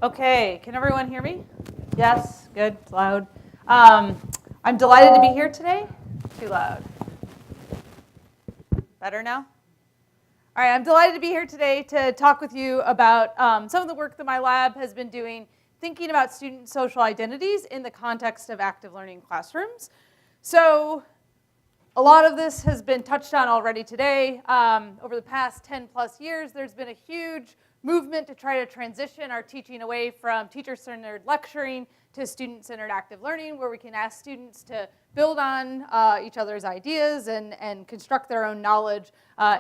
Okay, can everyone hear me? Yes, good, it's loud. I'm delighted to be here today. Too loud. Better now? All right, I'm delighted to be here today to talk with you about some of the work that my lab has been doing, thinking about student social identities in the context of active learning classrooms. So a lot of this has been touched on already today. Over the past 10 plus years, there's been a huge movement to try to transition our teaching away from teacher-centered lecturing to student-centered active learning, where we can ask students to build on each other's ideas and construct their own knowledge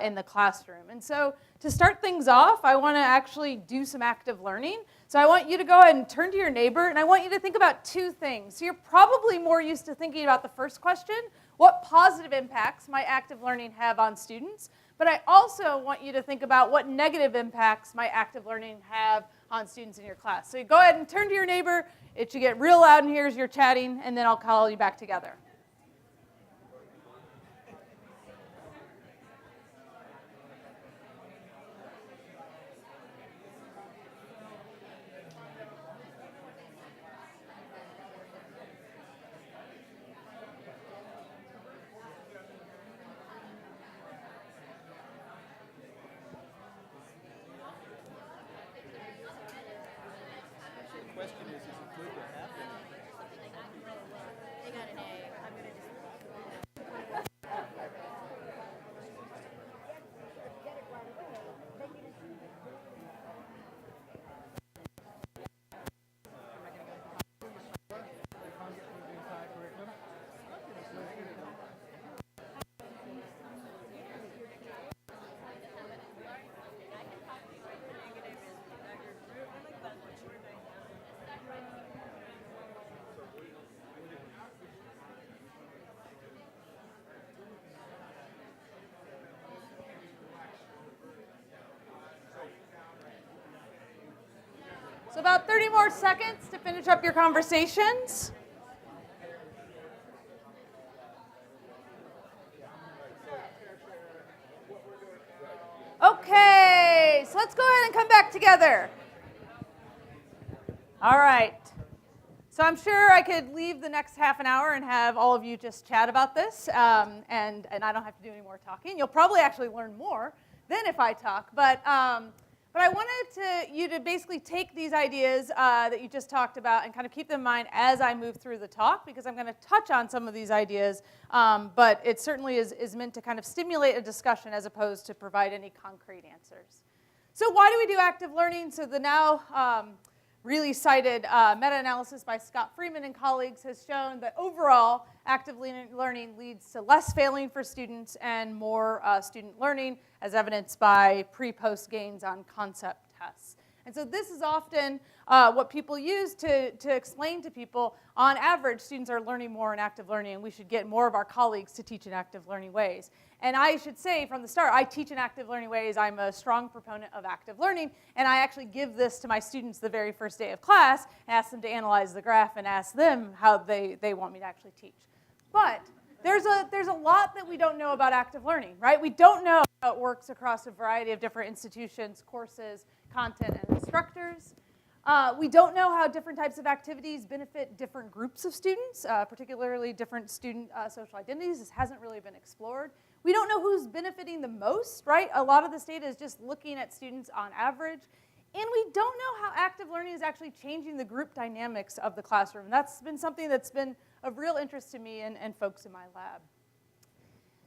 in the classroom. And so to start things off, I want to actually do some active learning. So I want you to go ahead and turn to your neighbor, and I want you to think about two things. So you're probably more used to thinking about the first question, what positive impacts might active learning have on students? But I also want you to think about what negative impacts might active learning have on students in your class. So you go ahead and turn to your neighbor. It should get real loud in here as you're chatting, and then I'll call you back together. So about 30 more seconds to finish up your conversations. Okay, so let's go ahead and come back together. All right. So I'm sure I could leave the next half an hour and have all of you just chat about this, and I don't have to do any more talking. You'll probably actually learn more than if I talk, but I wanted you to basically take these ideas that you just talked about and kind of keep them in mind as I move through the talk, because I'm going to touch on some of these ideas, but it certainly is meant to kind of stimulate a discussion as opposed to provide any concrete answers. So why do we do active learning? So the now really cited meta-analysis by Scott Freeman and colleagues has shown that overall active learning leads to less failing for students and more student learning, as evidenced by pre-post gains on concept tests. And so this is often what people use to explain to people, on average, students are learning more in active learning, and we should get more of our colleagues to teach in active learning ways. And I should say from the start, I teach in active learning ways. I'm a strong proponent of active learning, and I actually give this to my students the very first day of class and ask them to analyze the graph and ask them how they want me to actually teach. But there's a lot that we don't know about active learning, right? We don't know how it works across a variety of different institutions, courses, content, and instructors. We don't know how different types of activities benefit different groups of students, particularly different student social identities. This hasn't really been explored. We don't know who's benefiting the most, right? A lot of this data is just looking at students on average. And we don't know how active learning is actually changing the group dynamics of the classroom. That's been something that's been of real interest to me and folks in my lab.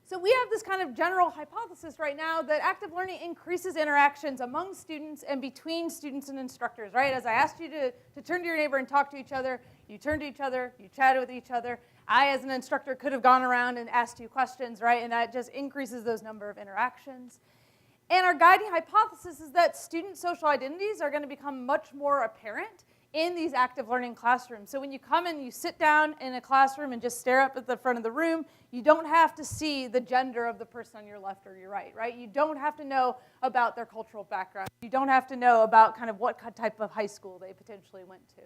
So we have this kind of general hypothesis right now that active learning increases interactions among students and between students and instructors, right? As I asked you to turn to your neighbor and talk to each other, you turned to each other, you chatted with each other. I, as an instructor, could have gone around and asked you questions, right? And that just increases those number of interactions. And our guiding hypothesis is that student social identities are going to become much more apparent in these active learning classrooms. So when you come and you sit down in a classroom and just stare up at the front of the room, you don't have to see the gender of the person on your left or your right? You don't have to know about their cultural background. You don't have to know about kind of what type of high school they potentially went to,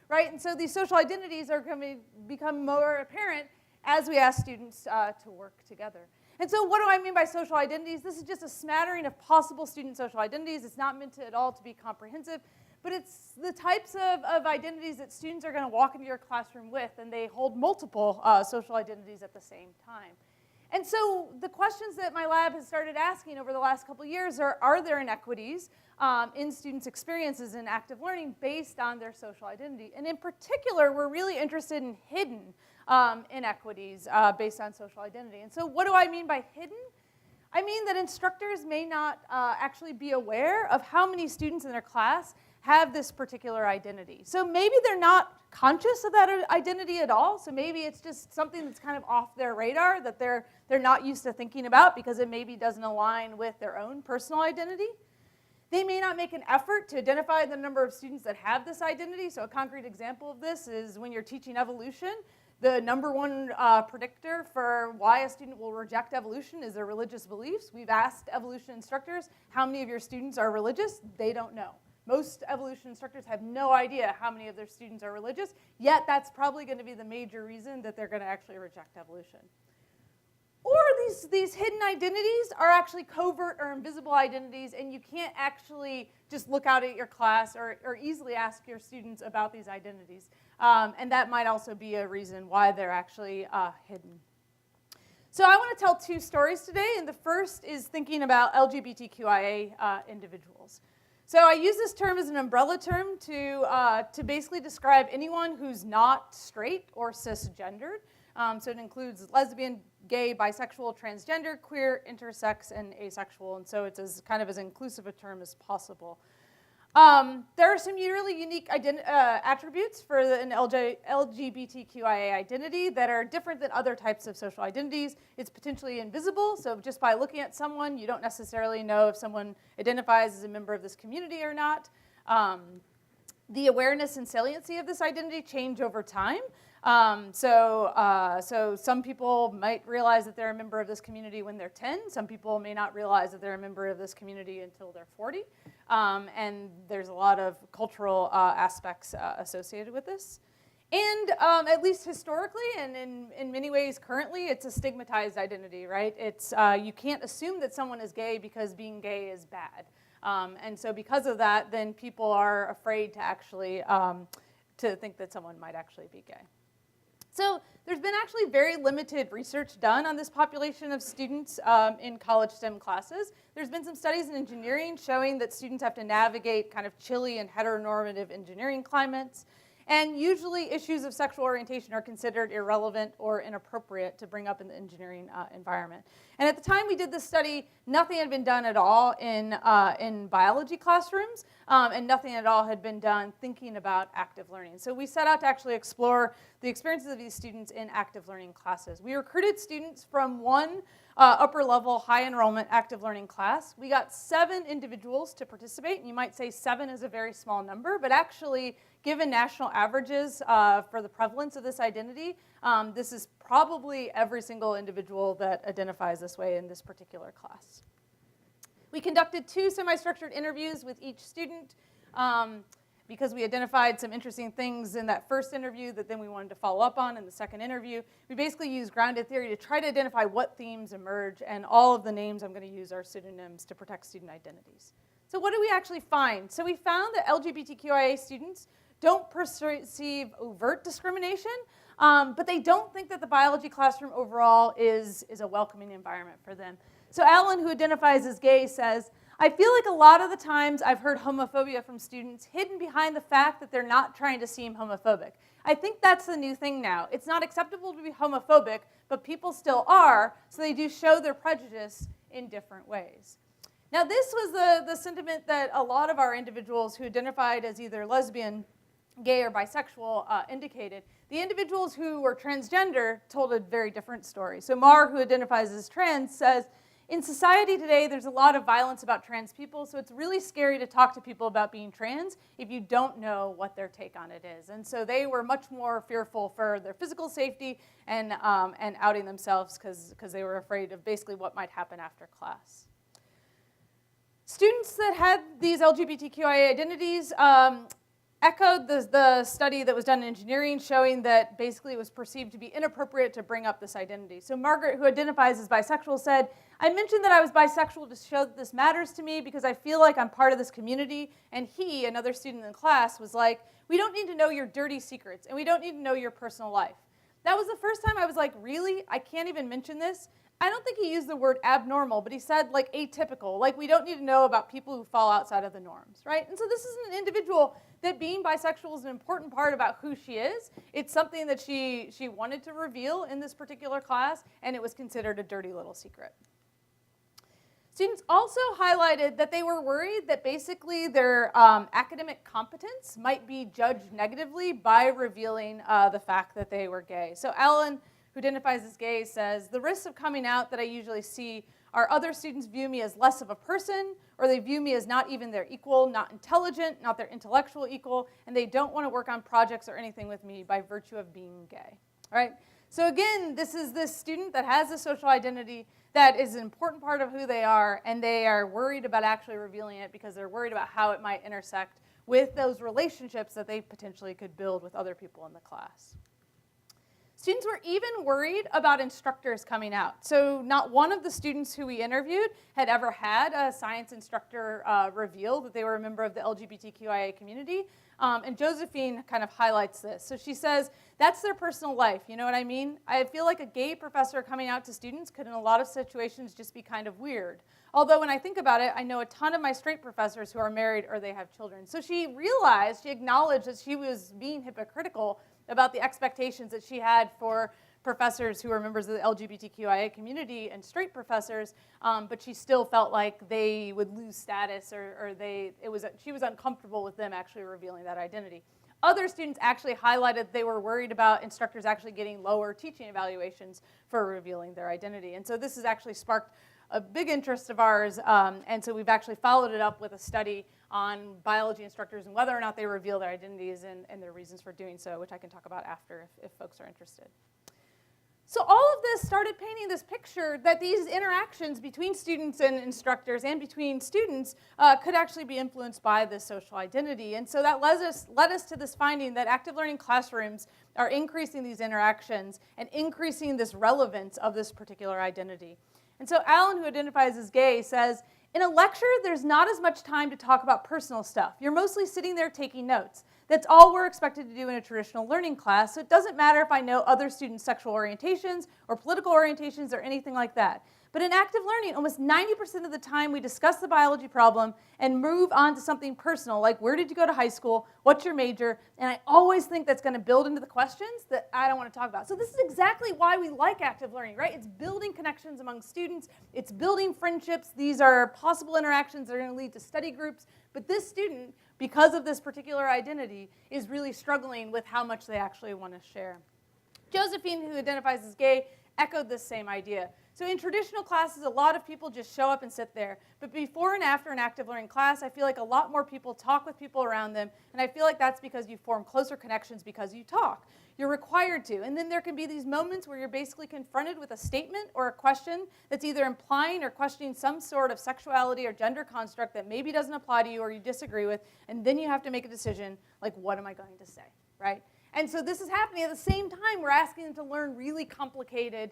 right? And so these social identities are going to become more apparent as we ask students to work together. And so what do I mean by social identities? This is just a smattering of possible student social identities. It's not meant to at all to be comprehensive. but it's the types of identities that students are going to walk into your classroom with, and they hold multiple social identities at the same time. And so the questions that my lab has started asking over the last couple of years are there inequities in students' experiences in active learning based on their social identity? And in particular, we're really interested in hidden inequities based on social identity. And so what do I mean by hidden? I mean that instructors may not actually be aware of how many students in their class have this particular identity. So maybe they're not conscious of that identity at all. So maybe it's just something that's kind of off their radar that they're not used to thinking about because it maybe doesn't align with their own personal identity. They may not make an effort to identify the number of students that have this identity. So a concrete example of this is when you're teaching evolution, the number one predictor for why a student will reject evolution is their religious beliefs. We've asked evolution instructors, how many of your students are religious? They don't know. Most evolution instructors have no idea how many of their students are religious, yet that's probably going to be the major reason that they're going to actually reject evolution. Or these hidden identities are actually covert or invisible identities, and you can't actually just look out at your class or easily ask your students about these identities. And that might also be a reason why they're actually hidden. So I want to tell two stories today, and the first is thinking about Lgbtqia individuals. So I use this term as an umbrella term to basically describe anyone who's not straight or cisgendered. So it includes lesbian, gay, bisexual, transgender, queer, intersex, and asexual. And so it's kind of as inclusive a term as possible. There are some really unique attributes for an LGBTQIA identity that are different than other types of social identities. It's potentially invisible, so just by looking at someone, you don't necessarily know if someone identifies as a member of this community or not. The awareness and saliency of this identity change over time. So some people might realize that they're a member of this community when they're 10. Some people may not realize that they're a member of this community until they're 40. And there's a lot of cultural aspects associated with this. And at least historically, and in many ways currently, it's a stigmatized identity, right? It's, you can't assume that someone is gay because being gay is bad. And so because of that, then people are afraid to actually to think that someone might actually be gay. So there's been actually very limited research done on this population of students in college STEM classes. There's been some studies in engineering showing that students have to navigate kind of chilly and heteronormative engineering climates. And usually issues of sexual orientation are considered irrelevant or inappropriate to bring up in the engineering environment. And at the time we did this study, nothing had been done at all in biology classrooms, and nothing at all had been done thinking about active learning. So we set out to actually explore the experiences of these students in active learning classes. We recruited students from one upper level high enrollment active learning class. We got 7 individuals to participate, and you might say 7 is a very small number, but actually given national averages for the prevalence of this identity, this is probably every single individual that identifies this way in this particular class. We conducted 2 semi-structured interviews with each student because we identified some interesting things in that first interview that then we wanted to follow up on in the second interview. We basically used grounded theory to try to identify what themes emerge, and all of the names I'm going to use are pseudonyms to protect student identities. So what did we actually find? So we found that LGBTQIA students don't perceive overt discrimination, but they don't think that the biology classroom overall is a welcoming environment for them. So Alan, who identifies as gay, says, I feel like a lot of the times I've heard homophobia from students hidden behind the fact that they're not trying to seem homophobic. I think that's the new thing now. It's not acceptable to be homophobic, but people still are, so they do show their prejudice in different ways. Now this was the sentiment that a lot of our individuals who identified as either lesbian, gay, or bisexual indicated. The individuals who were transgender told a very different story. So Mar, who identifies as trans, says, in society today, there's a lot of violence about trans people, so it's really scary to talk to people about being trans if you don't know what their take on it is. And so they were much more fearful for their physical safety and outing themselves because they were afraid of basically what might happen after class. Students that had these LGBTQIA identities echoed the study that was done in engineering showing that basically it was perceived to be inappropriate to bring up this identity. So Margaret, who identifies as bisexual, said, I mentioned that I was bisexual to show that this matters to me because I feel like I'm part of this community. And he, another student in the class, was like, we don't need to know your dirty secrets and we don't need to know your personal life. That was the first time I was like, really? I can't even mention this? I don't think he used the word abnormal, but he said like atypical, like we don't need to know about people who fall outside of the norms, right? And so this is an individual that being bisexual is an important part about who she is. It's something that she wanted to reveal in this particular class, and it was considered a dirty little secret. Students also highlighted that they were worried that basically their academic competence might be judged negatively by revealing the fact that they were gay. So Alan, who identifies as gay, says, the risks of coming out that I usually see are other students view me as less of a person, or they view me as not even their equal, not intelligent, not their intellectual equal, and they don't want to work on projects or anything with me by virtue of being gay. All right? So again, this is this student that has a social identity that is an important part of who they are, and they are worried about actually revealing it because they're worried about how it might intersect with those relationships that they potentially could build with other people in the class. Students were even worried about instructors coming out. So not one of the students who we interviewed had ever had a science instructor reveal that they were a member of the Lgbtqia community. And Josephine kind of highlights this. So she says, that's their personal life, you know what I mean? I feel like a gay professor coming out to students could in a lot of situations just be kind of weird. Although when I think about it, I know a ton of my straight professors who are married or they have children. So she acknowledged that she was being hypocritical about the expectations that she had for professors who were members of the Lgbtqia community and straight professors, but she still felt like they would lose status or she was uncomfortable with them actually revealing that identity. Other students actually highlighted they were worried about instructors actually getting lower teaching evaluations for revealing their identity. And so this has actually sparked a big interest of ours, and so we've actually followed it up with a study on biology instructors and whether or not they reveal their identities and their reasons for doing so, which I can talk about after if folks are interested. So all of this started painting this picture that these interactions between students and instructors and between students could actually be influenced by this social identity. And so that led us to this finding that active learning classrooms are increasing these interactions and increasing this relevance of this particular identity. And so Alan, who identifies as gay, says, in a lecture, there's not as much time to talk about personal stuff. You're mostly sitting there taking notes. That's all we're expected to do in a traditional learning class, so it doesn't matter if I know other students' sexual orientations or political orientations or anything like that. But in active learning, almost 90% of the time we discuss the biology problem and move on to something personal, like where did you go to high school, what's your major, and I always think that's going to build into the questions that I don't want to talk about. So this is exactly why we like active learning, right? It's building connections among students, it's building friendships, these are possible interactions that are going to lead to study groups, but this student, because of this particular identity, is really struggling with how much they actually want to share. Josephine, who identifies as gay, echoed this same idea. So in traditional classes, a lot of people just show up and sit there. But before and after an active learning class, I feel like a lot more people talk with people around them. And I feel like that's because you form closer connections because you talk. You're required to. And then there can be these moments where you're basically confronted with a statement or a question that's either implying or questioning some sort of sexuality or gender construct that maybe doesn't apply to you or you disagree with. And then you have to make a decision, like, what am I going to say, right? And so this is happening at the same time we're asking them to learn really complicated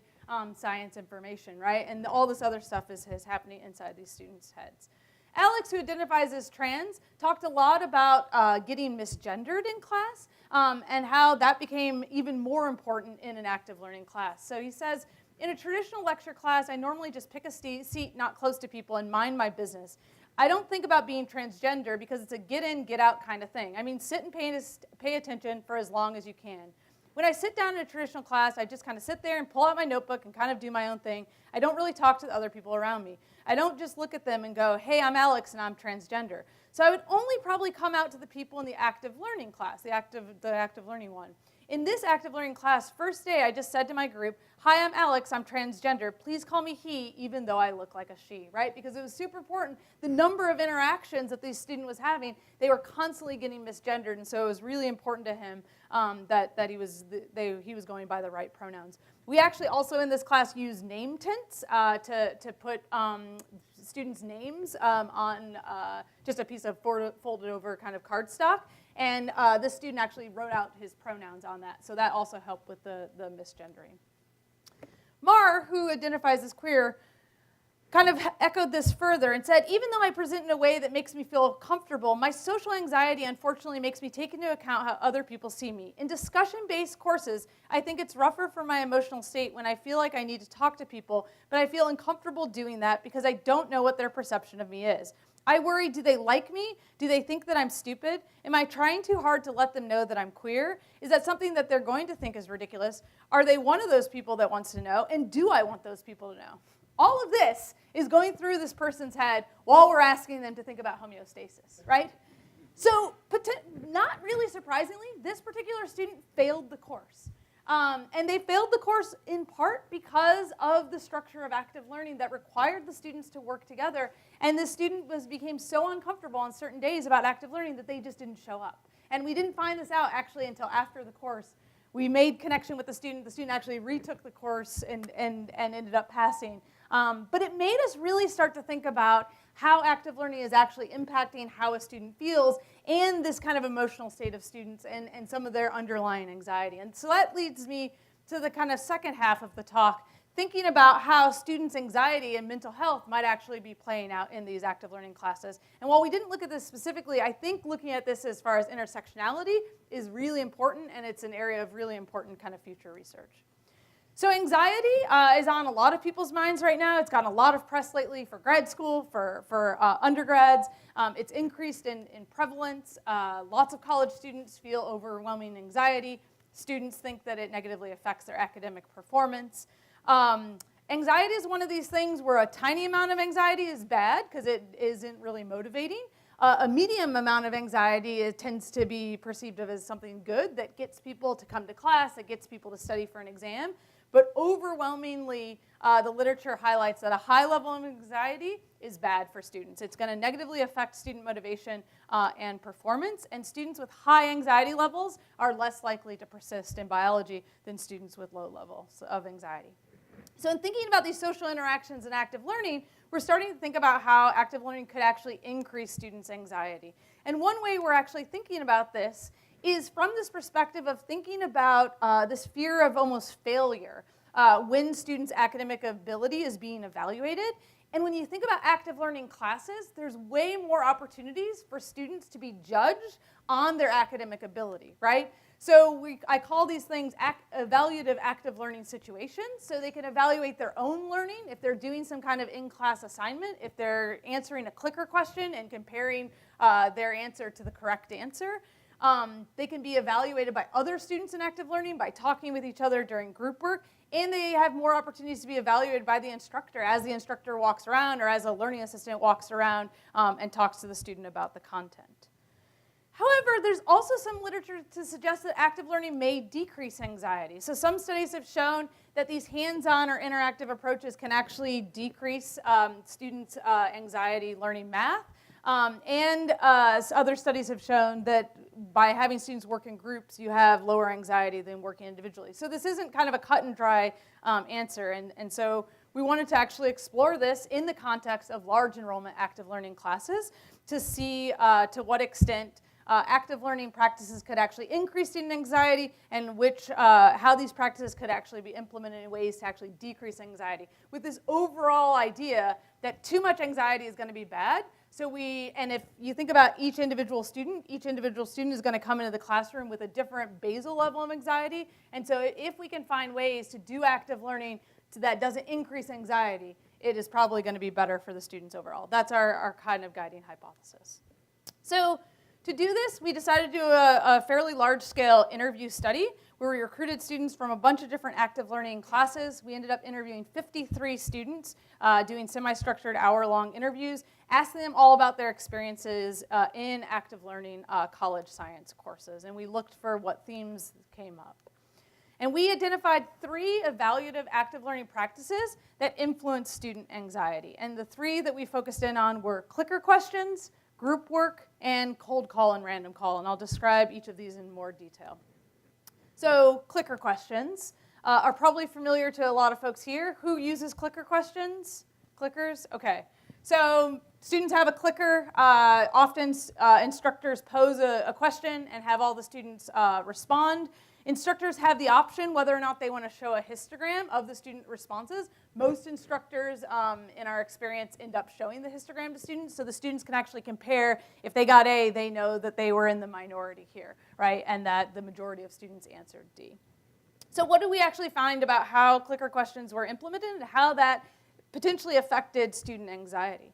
science information, right? And all this other stuff is happening inside these students' heads. Alex, who identifies as trans, talked a lot about getting misgendered in class and how that became even more important in an active learning class. So he says, in a traditional lecture class, I normally just pick a seat not close to people and mind my business. I don't think about being transgender because it's a get in, get out kind of thing. I mean, sit and pay attention for as long as you can. When I sit down in a traditional class, I just kind of sit there and pull out my notebook and kind of do my own thing. I don't really talk to the other people around me. I don't just look at them and go, hey, I'm Alex and I'm transgender. So I would only probably come out to the people in the active learning class, the active learning one. In this active learning class, first day, I just said to my group, hi, I'm Alex, I'm transgender. Please call me he, even though I look like a she, right? Because it was super important. The number of interactions that this student was having, they were constantly getting misgendered, and so it was really important to him that he was going by the right pronouns. We actually also in this class use name tints to put students' names on just a piece of folded over kind of cardstock. And this student actually wrote out his pronouns on that, so that also helped with the misgendering. Mar, who identifies as queer, kind of echoed this further and said, even though I present in a way that makes me feel comfortable, my social anxiety unfortunately makes me take into account how other people see me. In discussion-based courses, I think it's rougher for my emotional state when I feel like I need to talk to people, but I feel uncomfortable doing that because I don't know what their perception of me is. I worry, do they like me? Do they think that I'm stupid? Am I trying too hard to let them know that I'm queer? Is that something that they're going to think is ridiculous? Are they one of those people that wants to know? And do I want those people to know? All of this is going through this person's head while we're asking them to think about homeostasis, right? So, not really surprisingly, this particular student failed the course. And they failed the course in part because of the structure of active learning that required the students to work together. And the student became so uncomfortable on certain days about active learning that they just didn't show up. And we didn't find this out actually until after the course. We made connection with the student. The student actually retook the course and ended up passing. But it made us really start to think about how active learning is actually impacting how a student feels and this kind of emotional state of students and some of their underlying anxiety. And so that leads me to the kind of second half of the talk, thinking about how students' anxiety and mental health might actually be playing out in these active learning classes. And while we didn't look at this specifically, I think looking at this as far as intersectionality is really important, and it's an area of really important kind of future research. So anxiety is on a lot of people's minds right now. It's gotten a lot of press lately for grad school, for undergrads. It's increased in prevalence. Lots of college students feel overwhelming anxiety. Students think that it negatively affects their academic performance. Anxiety is one of these things where a tiny amount of anxiety is bad because it isn't really motivating. A medium amount of anxiety tends to be perceived of as something good that gets people to come to class, that gets people to study for an exam. But overwhelmingly, the literature highlights that a high level of anxiety is bad for students. It's going to negatively affect student motivation and performance. And students with high anxiety levels are less likely to persist in biology than students with low levels of anxiety. So in thinking about these social interactions in active learning, we're starting to think about how active learning could actually increase students' anxiety. And one way we're actually thinking about this is from this perspective of thinking about this fear of almost failure when students' academic ability is being evaluated. And when you think about active learning classes, there's way more opportunities for students to be judged on their academic ability, right? So I call these things evaluative active learning situations, so they can evaluate their own learning if they're doing some kind of in-class assignment, if they're answering a clicker question and comparing their answer to the correct answer. They can be evaluated by other students in active learning by talking with each other during group work, and they have more opportunities to be evaluated by the instructor as the instructor walks around or as a learning assistant walks around and talks to the student about the content. However, there's also some literature to suggest that active learning may decrease anxiety. So some studies have shown that these hands-on or interactive approaches can actually decrease students' anxiety learning math. And other studies have shown that by having students work in groups, you have lower anxiety than working individually. So this isn't kind of a cut and dry answer. And so we wanted to actually explore this in the context of large enrollment active learning classes to see to what extent active learning practices could actually increase student anxiety and how these practices could actually be implemented in ways to actually decrease anxiety, with this overall idea that too much anxiety is going to be bad. And if you think about each individual student is going to come into the classroom with a different basal level of anxiety. And so if we can find ways to do active learning that doesn't increase anxiety, it is probably going to be better for the students overall. That's our kind of guiding hypothesis. So to do this, we decided to do a fairly large-scale interview study where we recruited students from a bunch of different active learning classes. We ended up interviewing 53 students, doing semi-structured hour-long interviews, asking them all about their experiences in active learning college science courses. And we looked for what themes came up. And we identified 3 evaluative active learning practices that influence student anxiety. And the 3 that we focused in on were clicker questions, group work, and cold call and random call. And I'll describe each of these in more detail. So clicker questions are probably familiar to a lot of folks here. Who uses clicker questions? Clickers? Okay. So students have a clicker. Often instructors pose a question and have all the students respond. Instructors have the option whether or not they want to show a histogram of the student responses. Most instructors, in our experience, end up showing the histogram to students, so the students can actually compare. If they got A, they know that they were in the minority here, right, and that the majority of students answered D. So what do we actually find about how clicker questions were implemented and how that potentially affected student anxiety?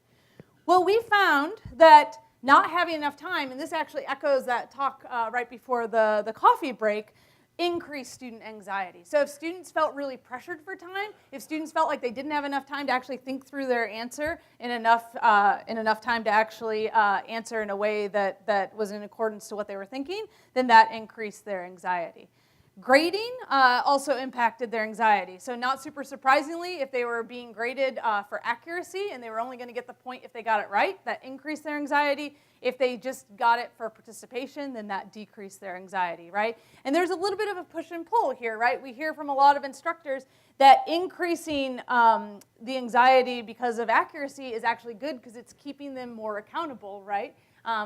Well, we found that not having enough time, and this actually echoes that talk right before the coffee break, increased student anxiety. So if students felt really pressured for time, if students felt like they didn't have enough time to actually think through their answer in enough time to actually answer in a way that was in accordance to what they were thinking, then that increased their anxiety. Grading also impacted their anxiety. So not super surprisingly, if they were being graded for accuracy and they were only going to get the point if they got it right, that increased their anxiety. If they just got it for participation, then that decreased their anxiety, right? And there's a little bit of a push and pull here, right? We hear from a lot of instructors that increasing the anxiety because of accuracy is actually good because it's keeping them more accountable, right?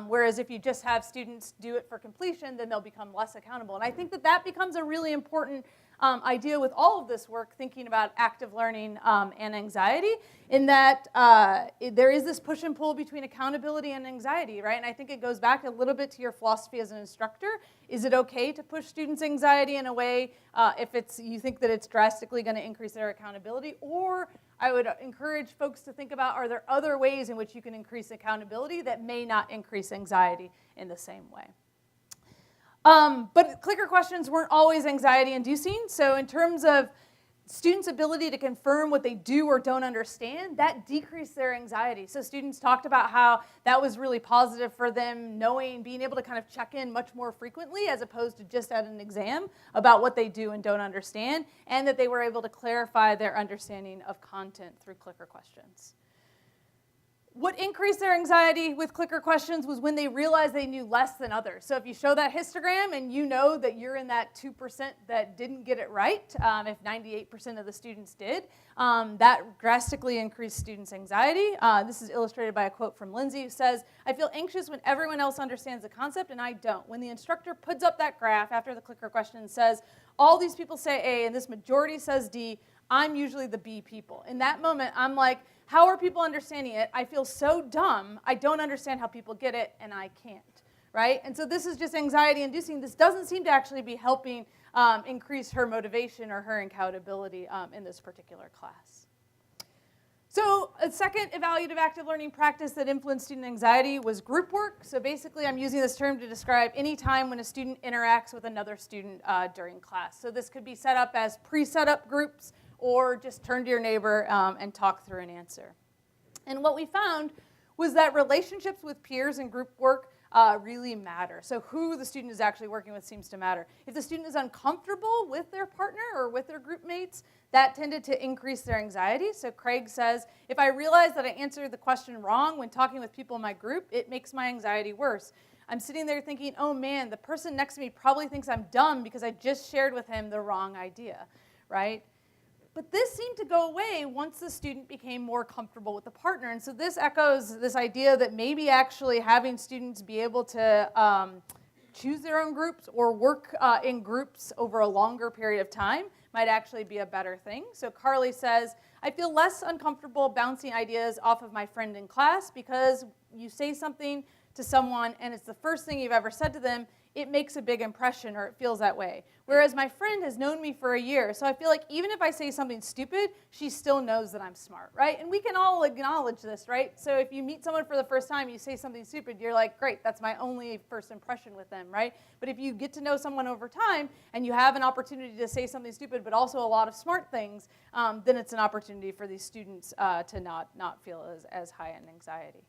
Whereas if you just have students do it for completion, then they'll become less accountable. And I think that becomes a really important idea with all of this work, thinking about active learning and anxiety, in that there is this push and pull between accountability and anxiety, right? And I think it goes back a little bit to your philosophy as an instructor. Is it okay to push students' anxiety in a way if you think that it's drastically going to increase their accountability? Or I would encourage folks to think about, are there other ways in which you can increase accountability that may not increase anxiety in the same way? But clicker questions weren't always anxiety-inducing. So in terms of students' ability to confirm what they do or don't understand, that decreased their anxiety. So students talked about how that was really positive for them, being able to kind of check in much more frequently as opposed to just at an exam about what they do and don't understand, and that they were able to clarify their understanding of content through clicker questions. What increased their anxiety with clicker questions was when they realized they knew less than others. So if you show that histogram and you know that you're in that 2% that didn't get it right, if 98% of the students did, that drastically increased students' anxiety. This is illustrated by a quote from Lindsay, who says, "I feel anxious when everyone else understands the concept and I don't. When the instructor puts up that graph after the clicker question and says, all these people say A and this majority says D, I'm usually the B people. In that moment, I'm like, how are people understanding it? I feel so dumb. I don't understand how people get it, and I can't, right? And so this is just anxiety-inducing. This doesn't seem to actually be helping increase her motivation or her accountability in this particular class. So a second evaluative active learning practice that influenced student anxiety was group work. So basically, I'm using this term to describe any time when a student interacts with another student during class. So this could be set up as pre-set up groups, or just turn to your neighbor and talk through an answer. And what we found was that relationships with peers and group work really matter. So who the student is actually working with seems to matter. If the student is uncomfortable with their partner or with their group mates, that tended to increase their anxiety. So Craig says, if I realize that I answered the question wrong when talking with people in my group, it makes my anxiety worse. I'm sitting there thinking, oh man, the person next to me probably thinks I'm dumb because I just shared with him the wrong idea, right? But this seemed to go away once the student became more comfortable with the partner. And so this echoes this idea that maybe actually having students be able to choose their own groups or work in groups over a longer period of time might actually be a better thing. So Carly says, I feel less uncomfortable bouncing ideas off of my friend in class because you say something to someone and it's the first thing you've ever said to them, it makes a big impression, or it feels that way. Whereas my friend has known me for a year, so I feel like even if I say something stupid, she still knows that I'm smart, right? And we can all acknowledge this, right? So if you meet someone for the first time, you say something stupid, you're like, great, that's my only first impression with them, right? But if you get to know someone over time, and you have an opportunity to say something stupid, but also a lot of smart things, then it's an opportunity for these students to not feel as high in anxiety.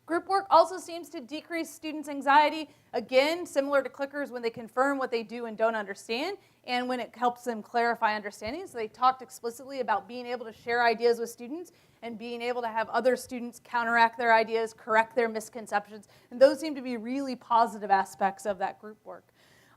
Group work also seems to decrease students' anxiety, again, similar to clickers when they confirm what they do and don't understand, and when it helps them clarify understanding. So they talked explicitly about being able to share ideas with students and being able to have other students counteract their ideas, correct their misconceptions, and those seem to be really positive aspects of that group work.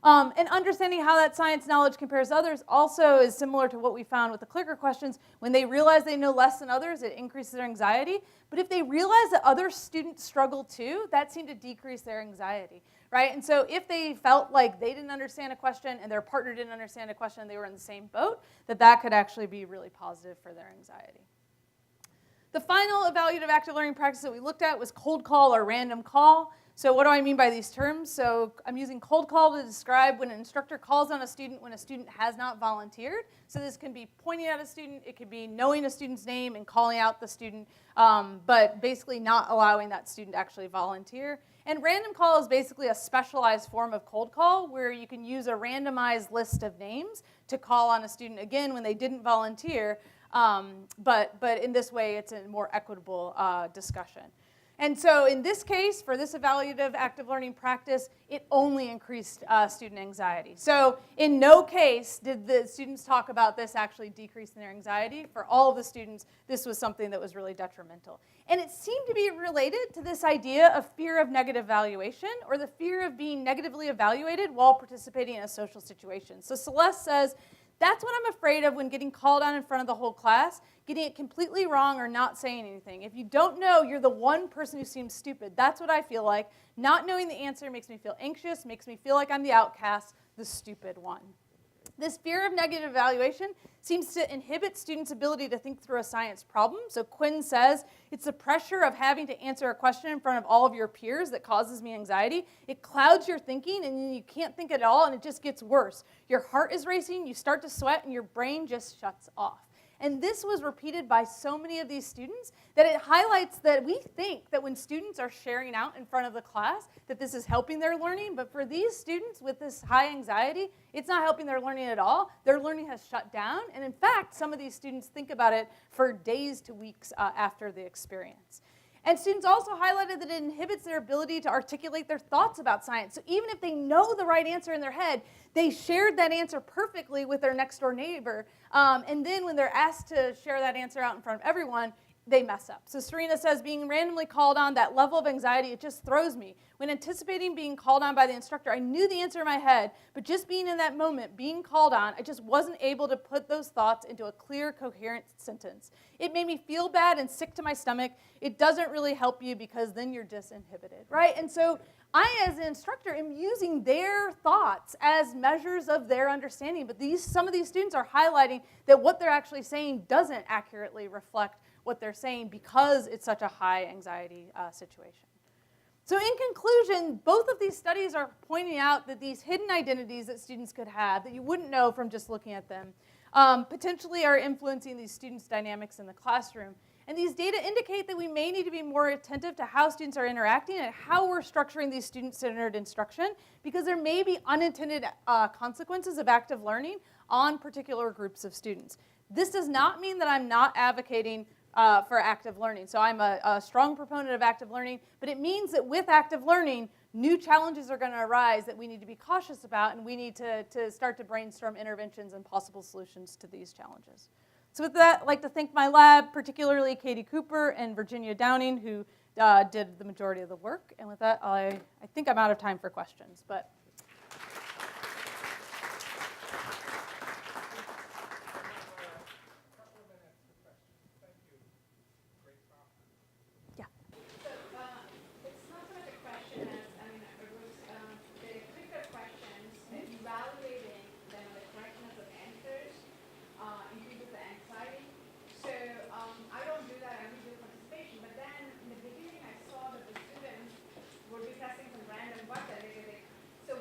And understanding how that science knowledge compares to others also is similar to what we found with the clicker questions. When they realize they know less than others, it increases their anxiety. But if they realize that other students struggle too, that seemed to decrease their anxiety, right? And so if they felt like they didn't understand a question and their partner didn't understand a question and they were in the same boat, that could actually be really positive for their anxiety. The final evaluative active learning practice that we looked at was cold call or random call. So what do I mean by these terms? So I'm using cold call to describe when an instructor calls on a student when a student has not volunteered. So this can be pointing at a student, it could be knowing a student's name and calling out the student, but basically not allowing that student to actually volunteer. And random call is basically a specialized form of cold call where you can use a randomized list of names to call on a student, again, when they didn't volunteer, but in this way, it's a more equitable discussion. And so in this case, for this evaluative active learning practice, it only increased student anxiety. So in no case did the students talk about this actually decreasing their anxiety. For all of the students, this was something that was really detrimental. And it seemed to be related to this idea of fear of negative evaluation or the fear of being negatively evaluated while participating in a social situation. So Celeste says, that's what I'm afraid of when getting called on in front of the whole class, getting it completely wrong or not saying anything. If you don't know, you're the one person who seems stupid. That's what I feel like. Not knowing the answer makes me feel anxious, makes me feel like I'm the outcast, the stupid one. This fear of negative evaluation seems to inhibit students' ability to think through a science problem. So Quinn says, it's the pressure of having to answer a question in front of all of your peers that causes me anxiety. It clouds your thinking, and you can't think at all, and it just gets worse. Your heart is racing, you start to sweat, and your brain just shuts off. And this was repeated by so many of these students that it highlights that we think that when students are sharing out in front of the class, that this is helping their learning. But for these students with this high anxiety, it's not helping their learning at all. Their learning has shut down. And in fact, some of these students think about it for days to weeks after the experience. And students also highlighted that it inhibits their ability to articulate their thoughts about science. So even if they know the right answer in their head, they shared that answer perfectly with their next door neighbor. And then when they're asked to share that answer out in front of everyone, they mess up. So Serena says, being randomly called on, that level of anxiety, it just throws me. When anticipating being called on by the instructor, I knew the answer in my head, but just being in that moment, being called on, I just wasn't able to put those thoughts into a clear, coherent sentence. It made me feel bad and sick to my stomach. It doesn't really help you because then you're disinhibited, right? And so I, as an instructor, am using their thoughts as measures of their understanding, but some of these students are highlighting that what they're actually saying doesn't accurately reflect what they're saying because it's such a high anxiety situation. So in conclusion, both of these studies are pointing out that these hidden identities that students could have that you wouldn't know from just looking at them potentially are influencing these students' dynamics in the classroom. And these data indicate that we may need to be more attentive to how students are interacting and how we're structuring these student-centered instruction because there may be unintended consequences of active learning on particular groups of students. This does not mean that I'm not advocating for active learning. So I'm a strong proponent of active learning, but it means that with active learning, new challenges are going to arise that we need to be cautious about, and we need to start to brainstorm interventions and possible solutions to these challenges. So with that, I'd like to thank my lab, particularly Katie Cooper and Virginia Downing, who did the majority of the work. And with that, I think I'm out of time for questions, but. So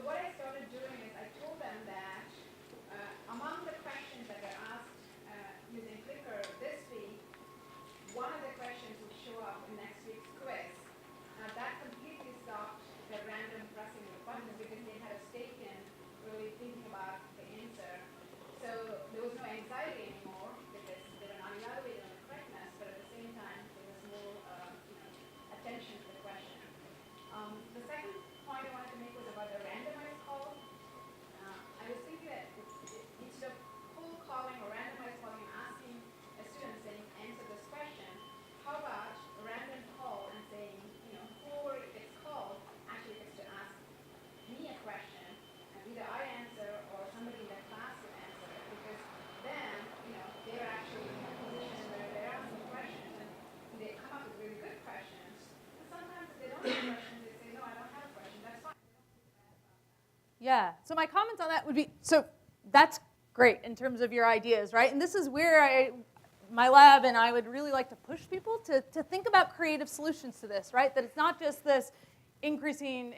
Yeah, so my comments on that would be, so that's great in terms of your ideas, right? And this is where my lab and I would really like to push people to think about creative solutions to this, right? That it's not just this increasing,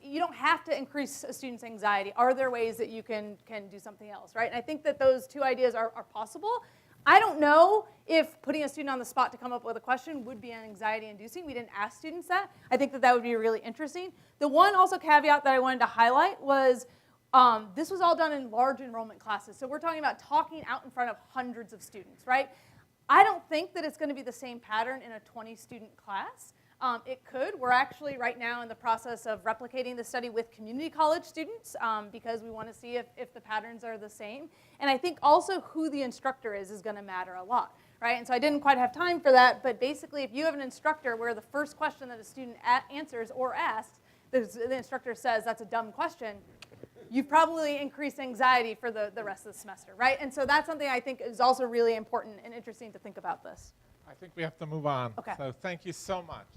you don't have to increase a student's anxiety. Are there ways that you can do something else, right? And I think that those two ideas are possible. I don't know if putting a student on the spot to come up with a question would be anxiety-inducing. We didn't ask students that. I think that would be really interesting. The one also caveat that I wanted to highlight was this was all done in large enrollment classes. So we're talking about talking out in front of hundreds of students, right? I don't think that it's going to be the same pattern in a 20-student class. It could. We're actually right now in the process of replicating the study with community college students because we want to see if the patterns are the same. And I think also who the instructor is going to matter a lot, right? And so I didn't quite have time for that, but basically if you have an instructor where the first question that a student answers or asks, the instructor says that's a dumb question, you've probably increased anxiety for the rest of the semester, right? And so that's something I think is also really important and interesting to think about this. I think we have to move on. Okay. So thank you so much.